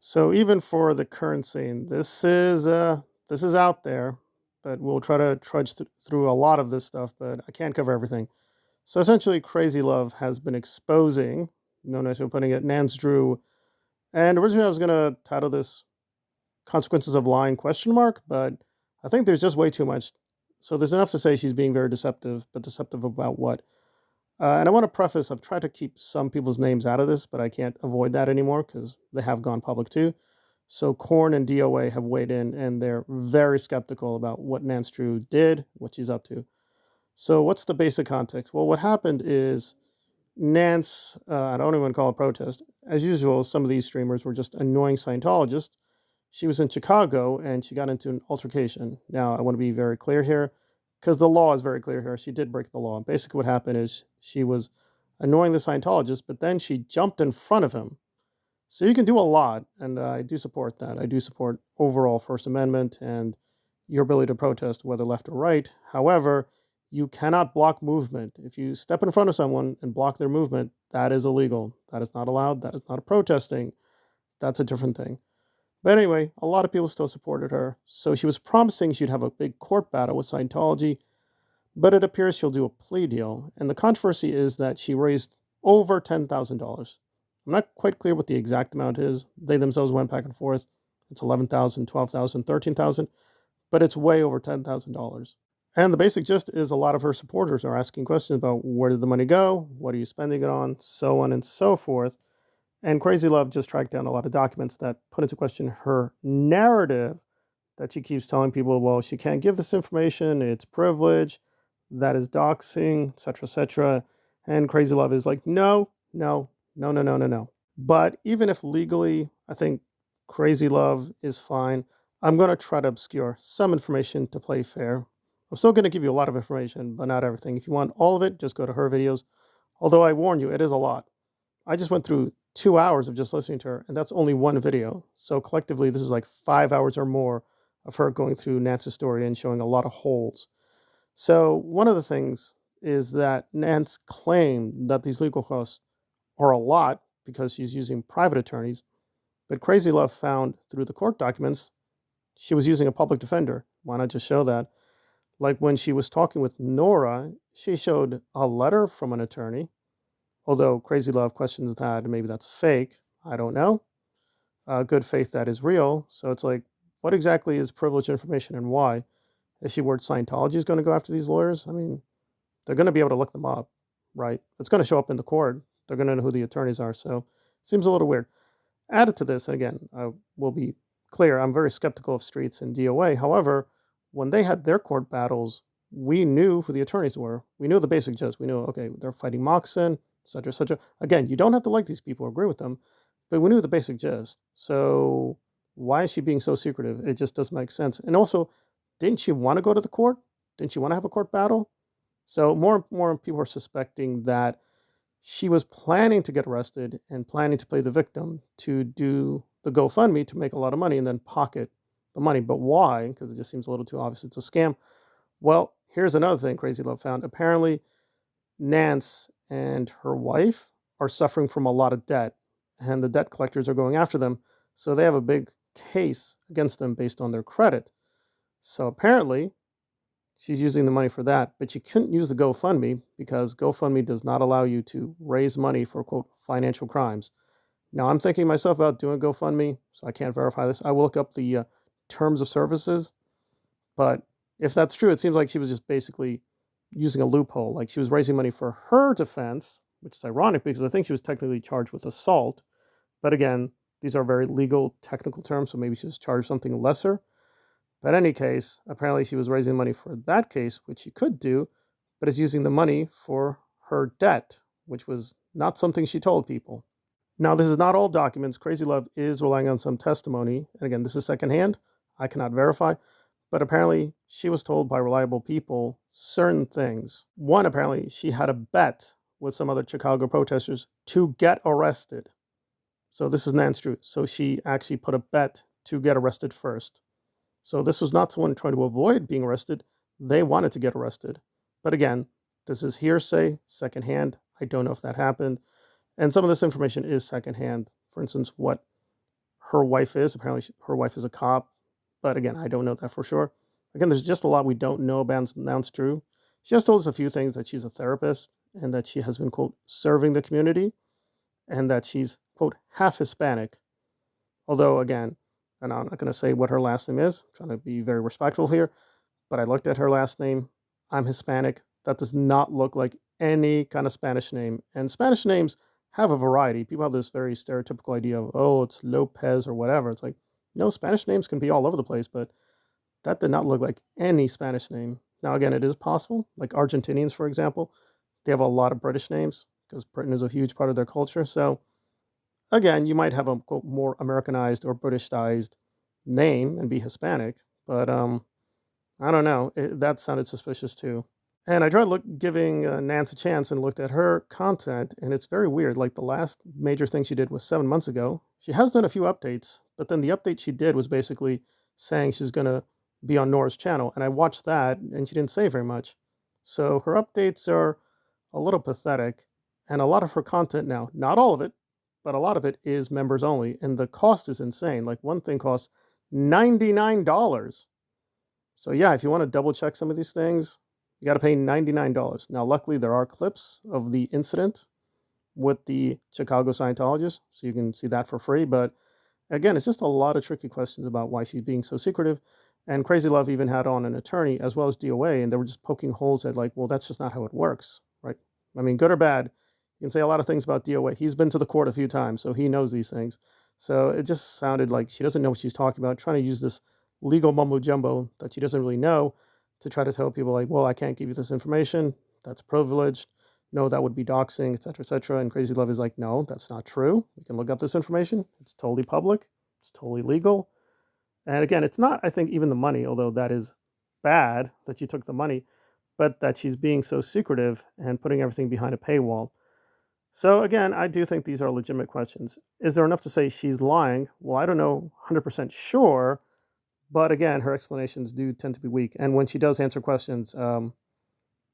So even for the current scene, this is out there, but we'll try to trudge through a lot of this stuff, but I can't cover everything. So essentially, Crazy Love has been exposing, no nice way of putting it, Nance Drew. And originally I was gonna title this "Consequences of Lying?" question mark, but I think there's just way too much. So there's enough to say she's being very deceptive, but deceptive about what? And I want to preface, I've tried to keep some people's names out of this, but I can't avoid that anymore because they have gone public too. So Korn and DOA have weighed in, and they're very skeptical about what Nance Drew did, what she's up to. So what's the basic context? Well, what happened is Nance, I don't even call it protest. As usual, some of these streamers were just annoying Scientologists. She was in Chicago and she got into an altercation. Now, I want to be very clear here because the law is very clear here. She did break the law. Basically, what happened is she was annoying the Scientologist, but then she jumped in front of him. So you can do a lot, and I do support that. I do support overall First Amendment and your ability to protest, whether left or right. However, you cannot block movement. If you step in front of someone and block their movement, that is illegal. That is not allowed. That is not a protesting. That's a different thing. But anyway, a lot of people still supported her. So she was promising she'd have a big court battle with Scientology, but it appears she'll do a plea deal. And the controversy is that she raised over $10,000. I'm not quite clear what the exact amount is. They themselves went back and forth. It's 11,000, 12,000, 13,000, but it's way over $10,000. And the basic gist is a lot of her supporters are asking questions about where did the money go, what are you spending it on, so on and so forth. And Crazy Love just tracked down a lot of documents that put into question her narrative that she keeps telling people, well, she can't give this information, it's privilege, that is doxing, etc., etc. And Crazy Love is like, no, no, no, no, no, no, no. But even if legally, I think Crazy Love is fine, I'm going to try to obscure some information to play fair. I'm still going to give you a lot of information, but not everything. If you want all of it, just go to her videos. Although I warn you, it is a lot. I just went through 2 hours of just listening to her, and that's only one video. So collectively, this is like 5 hours or more of her going through Nance's story and showing a lot of holes. So one of the things is that Nance claimed that these legal costs are a lot because she's using private attorneys, but Crazy Love found through the court documents she was using a public defender. Why not just show that? Like when she was talking with Nora, she showed a letter from an attorney, although Crazy Love questions that, and maybe that's fake. I don't know. Good faith that is real. So it's like, what exactly is privileged information and why? Is she worried Scientology is going to go after these lawyers? I mean, they're going to be able to look them up, right? It's going to show up in the court. They're going to know who the attorneys are. So it seems a little weird. Added to this, and again, I will be clear, I'm very skeptical of Streets and DOA. However, when they had their court battles, we knew who the attorneys were. We knew the basic gist. We knew, okay, they're fighting Moxon, et cetera, et cetera. Again, you don't have to like these people or agree with them, but we knew the basic gist. So why is she being so secretive? It just doesn't make sense. And also, didn't she want to go to the court? Didn't she want to have a court battle? So more and more people are suspecting that she was planning to get arrested and planning to play the victim to do the GoFundMe to make a lot of money and then pocket the money. But why? Because it just seems a little too obvious it's a scam. Well, here's another thing Crazy Love found. Apparently, Nance and her wife are suffering from a lot of debt, and the debt collectors are going after them. So they have a big case against them based on their credit. So apparently, she's using the money for that, but she couldn't use the GoFundMe because GoFundMe does not allow you to raise money for, quote, financial crimes. Now, I'm thinking myself about doing GoFundMe, so I can't verify this. I will look up the terms of services, but if that's true, it seems like she was just basically using a loophole. Like she was raising money for her defense, which is ironic because I think she was technically charged with assault. But again, these are very legal, technical terms, so maybe she was charged something lesser. But in any case, apparently she was raising money for that case, which she could do, but is using the money for her debt, which was not something she told people. Now, this is not all documents. Crazy Love is relying on some testimony. And again, this is secondhand. I cannot verify. But apparently she was told by reliable people certain things. One, apparently she had a bet with some other Chicago protesters to get arrested. So this is Nance Drew. So she actually put a bet to get arrested first. So this was not someone trying to avoid being arrested. They wanted to get arrested. But again, this is hearsay, secondhand. I don't know if that happened. And some of this information is secondhand. For instance, what her wife is. Apparently, her wife is a cop, but again, I don't know that for sure. Again, there's just a lot we don't know about Nance Drew. She has told us a few things, that she's a therapist and that she has been, quote, serving the community, and that she's, quote, half Hispanic. Although, again, and I'm not going to say what her last name is, I'm trying to be very respectful here, but I looked at her last name. I'm Hispanic. That does not look like any kind of Spanish name. And Spanish names have a variety. People have this very stereotypical idea of, oh, it's Lopez or whatever. It's like, no, Spanish names can be all over the place, but that did not look like any Spanish name. Now, again, it is possible. Like Argentinians, for example, they have a lot of British names because Britain is a huge part of their culture. So, again, you might have a, quote, more Americanized or Britishized name and be Hispanic, but I don't know. That sounded suspicious too. And I tried giving Nance a chance and looked at her content, and it's very weird. Like the last major thing she did was 7 months ago. She has done a few updates, but then the update she did was basically saying she's going to be on Nora's channel. And I watched that, and she didn't say very much. So her updates are a little pathetic, and a lot of her content now, not all of it, but a lot of it is members only. And the cost is insane. Like one thing costs $99. So yeah, if you want to double check some of these things, you got to pay $99. Now, luckily, there are clips of the incident with the Chicago Scientologist, so you can see that for free. But again, it's just a lot of tricky questions about why she's being so secretive. And Crazylove even had on an attorney as well as DOA, and they were just poking holes at like, well, that's just not how it works, right? I mean, good or bad, you can say a lot of things about DOA. He's been to the court a few times, so he knows these things. So it just sounded like she doesn't know what she's talking about, trying to use this legal mumbo jumbo that she doesn't really know to try to tell people like, well, I can't give you this information. That's privileged. No, that would be doxing, et cetera, et cetera. And Crazylove is like, no, that's not true. You can look up this information. It's totally public. It's totally legal. And again, it's not, I think, even the money, although that is bad that you took the money, but that she's being so secretive and putting everything behind a paywall. So again, I do think these are legitimate questions. Is there enough to say she's lying? Well, I don't know 100% sure, but again, her explanations do tend to be weak. And when she does answer questions, I'm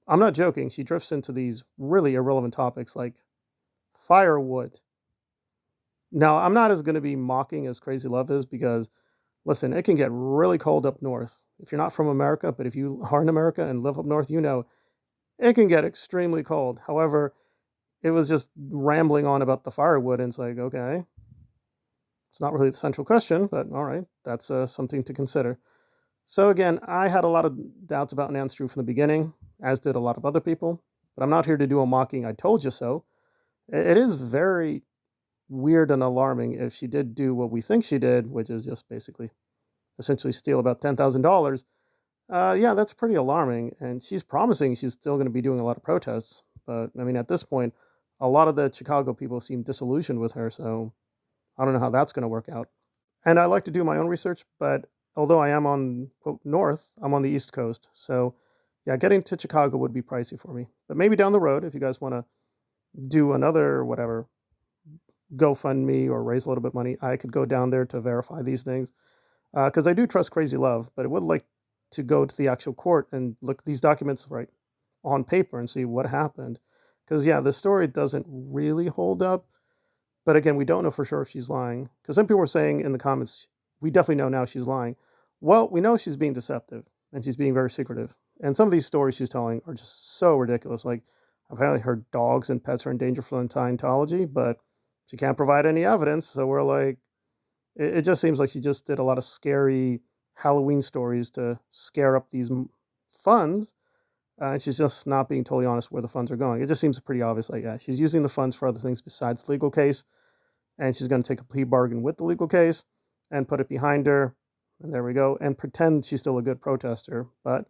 not joking, she drifts into these really irrelevant topics like firewood. Now, I'm not as going to be mocking as Crazylove is because, listen, it can get really cold up north. If you're not from America, but if you are in America and live up north, you know it can get extremely cold. However, it was just rambling on about the firewood, and it's like, okay, it's not really the central question, but all right, that's something to consider. So again, I had a lot of doubts about Nance Drew from the beginning, as did a lot of other people, but I'm not here to do a mocking I told you so. It is very weird and alarming if she did do what we think she did, which is just basically essentially steal about $10,000. Yeah, that's pretty alarming, and she's promising she's still going to be doing a lot of protests, but I mean, at this point, a lot of the Chicago people seem disillusioned with her, so I don't know how that's going to work out. And I like to do my own research, but although I am on, quote, north, I'm on the East Coast. So, yeah, getting to Chicago would be pricey for me. But maybe down the road, if you guys want to do another, whatever, GoFundMe or raise a little bit of money, I could go down there to verify these things. Because I do trust Crazylove, but I would like to go to the actual court and look at these documents right on paper and see what happened. Because, yeah, the story doesn't really hold up. But again, we don't know for sure if she's lying. Because some people were saying in the comments, we definitely know now she's lying. Well, we know she's being deceptive and she's being very secretive. And some of these stories she's telling are just so ridiculous. Like, apparently her dogs and pets are in danger from Scientology, but she can't provide any evidence. So we're like, it just seems like she just did a lot of scary Halloween stories to scare up these funds. And she's just not being totally honest where the funds are going. It just seems pretty obvious. Like, yeah, she's using the funds for other things besides the legal case, and she's going to take a plea bargain with the legal case and put it behind her, and there we go, and pretend she's still a good protester. But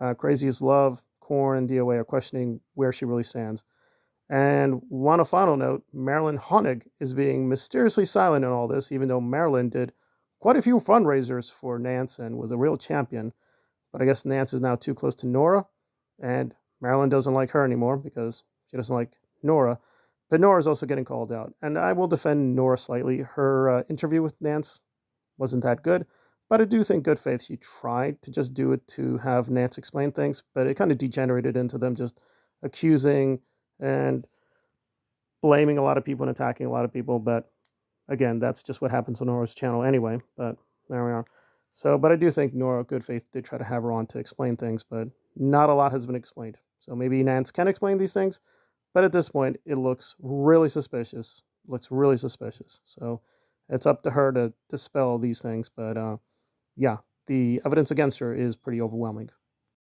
Crazyislove, Korn, and DOA are questioning where she really stands. And on a final note, Marilyn Honig is being mysteriously silent in all this, even though Marilyn did quite a few fundraisers for Nance and was a real champion. But I guess Nance is now too close to Nora, and Marilyn doesn't like her anymore because she doesn't like Nora. But Nora's also getting called out. And I will defend Nora slightly. Her interview with Nance wasn't that good. But I do think good faith she tried to just do it to have Nance explain things. But it kind of degenerated into them just accusing and blaming a lot of people and attacking a lot of people. But Again, that's just what happens on Nora's channel anyway, but there we are. So, but I do think Nora Goodfaith did try to have her on to explain things, but not a lot has been explained. So maybe Nance can explain these things, but at this point, it looks really suspicious. Looks really suspicious. So it's up to her to dispel these things, but yeah, the evidence against her is pretty overwhelming.